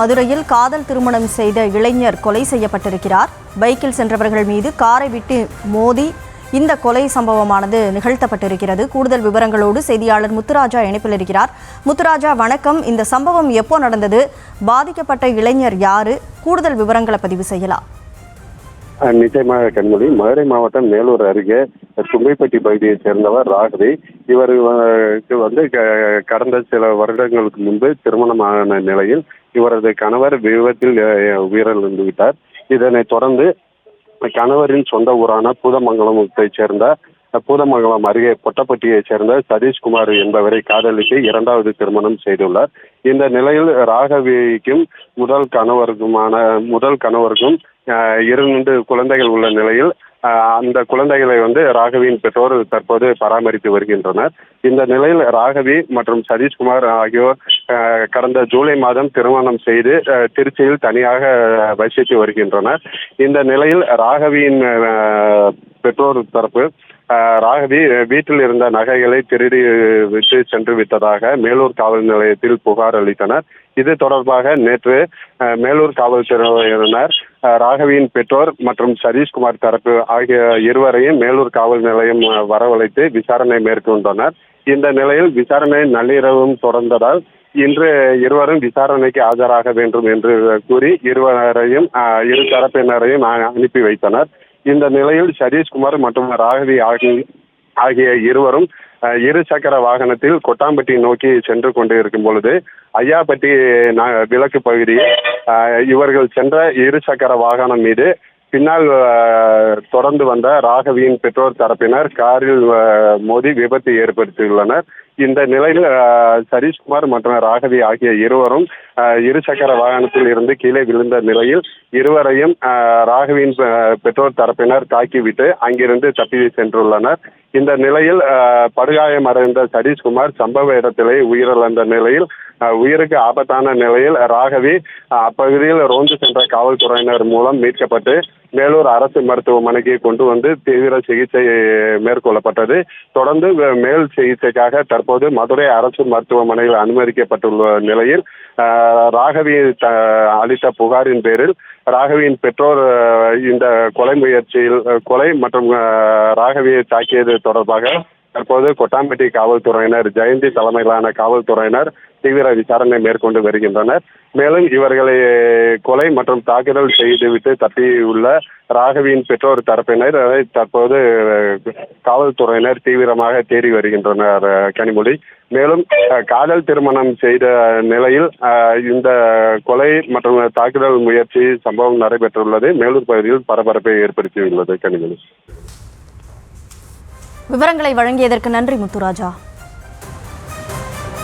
மதுரையில் காதல் திருமணம் செய்த இளைஞர் கொலை செய்யப்பட்டிருக்கிறார். பைக்கில் சென்றவர்கள் மீது காரை விட்டு மோதி இந்த கொலை சம்பவமானது நிகழ்த்தப்பட்டிருக்கிறது. கூடுதல் விவரங்களோடு செய்தியாளர் முத்துராஜா இணைப்பில் இருக்கிறார். முத்துராஜா, வணக்கம். இந்த சம்பவம் எப்போ நடந்தது? பாதிக்கப்பட்ட இளைஞர் யாரு? கூடுதல் விவரங்களை பதிவு செய்யலாம். நிச்சயமாக கண்மொழி. மதுரை மாவட்டம் மேலூர் அருகே தும்பைப்பட்டி பகுதியைச் சேர்ந்தவர் ராகவி. இவர் கடந்த சில வருடங்களுக்கு முன்பு திருமணமான நிலையில் இவரது கணவர் விபத்தில் உயிரிழந்து விட்டார். இதனைத் தொடர்ந்து கணவரின் சொந்த ஊரான பூதமங்கலத்தைச் சேர்ந்த பூதமங்கலம் அருகே பொட்டப்பட்டியைச் சேர்ந்த சதீஷ்குமார் என்பவரை காதலித்து இரண்டாவது திருமணம் செய்துள்ளார். இந்த நிலையில் ராகவிக்கும் முதல் கணவருக்கும் 2 குழந்தைகள் உள்ள நிலையில் அந்த குழந்தைகளை ராகவியின் பெற்றோர் தற்போது பராமரித்து வருகின்றனர். இந்த நிலையில் ராகவி மற்றும் சதீஷ்குமார் ஆகியோர் கடந்த ஜூலை மாதம் திருமணம் செய்து திருச்சியில் தனியாக வசித்து வருகின்றனர். இந்த நிலையில் ராகவியின் பெற்றோர் தரப்பு ராகவி வீட்டில் இருந்த நகைகளை திருடி விட்டு சென்று விட்டதாக மேலூர் காவல் நிலையத்தில் புகார் அளித்தனர். இது தொடர்பாக நேற்று மேலூர் காவல்துறையினர் ராகவியின் பெற்றோர் மற்றும் சதீஷ்குமார் தரப்பு ஆகிய இருவரையும் மேலூர் காவல் நிலையம் வரவழைத்து விசாரணை மேற்கொண்டனர். இந்த நிலையில் விசாரணை நள்ளிரவும் தொடர்ந்ததால் இன்று இருவரும் விசாரணைக்கு ஆஜராக வேண்டும் என்று கூறி இரு தரப்பினரையும் அனுப்பி வைத்தனர். இந்த நிலையில் சதீஷ்குமார் மற்றும் ராகவி ஆகிய இருவரும் 2 சக்கர வாகனத்தில் கொட்டாம்பட்டி நோக்கி சென்று கொண்டு இருக்கும் பொழுது ஐயாப்பட்டி விலக்கு பகுதியில் இவர்கள் சென்ற 2 சக்கர வாகனம் மீது பின்னால் தொடர்ந்து வந்த ராகவியின் பெற்றோர் தரப்பினர் காரில் மோதி விபத்து ஏற்படுத்தியுள்ளனர். இந்த நிலையில் சதீஷ்குமார் மற்றும் ராகவி ஆகிய இருவரும் 2 சக்கர வாகனத்தில் இருந்து கீழே விழுந்த நிலையில் இருவரையும் ராகவியின் பெற்றோர் தரப்பினர் தாக்கிவிட்டு அங்கிருந்து தப்பி சென்றுள்ளனர். இந்த நிலையில் படுகாயமடைந்த சதீஷ்குமார் சம்பவ இடத்திலே உயிரிழந்த நிலையில் உயிருக்கு ஆபத்தான நிலையில் ராகவி அப்பகுதியில் ரோந்து சென்ற காவல்துறையினர் மூலம் மீட்கப்பட்டு மேலூர் அரசு மருத்துவமனைக்கு கொண்டு வந்து தீவிர சிகிச்சை மேற்கொள்ளப்பட்டது. தொடர்ந்து மேல் சிகிச்சைக்காக தற்போது மதுரை அரசு மருத்துவமனையில் அனுமதிக்கப்பட்டுள்ள நிலையில் ராகவி அளித்த புகாரின் பேரில் ராகவியின் பெற்றோர் இந்த கொலை மற்றும் ராகவியை தாக்கியது தொடர்பாக தற்போது கொட்டாம்பட்டி காவல்துறையினர் ஜெயந்தி தலைமையிலான காவல்துறையினர் தீவிர விசாரணை மேற்கொண்டு வருகின்றனர். மேலும் இவர்களை கொலை மற்றும் தாக்குதல் செய்துவிட்டு தப்பியுள்ள ராகவியின் பெற்றோர் தரப்பினர் தற்போது காவல்துறையினர் தீவிரமாக தேடி வருகின்றனர் கனிமொழி. மேலும் காதல் திருமணம் செய்த நிலையில் இந்த கொலை மற்றும் தாக்குதல் முயற்சி சம்பவம் நடைபெற்றுள்ளது மேலூர் பகுதியில் பரபரப்பை ஏற்படுத்தியுள்ளது கனிமொழி. விவரங்களை வழங்கியதற்கு நன்றி முத்துராஜா.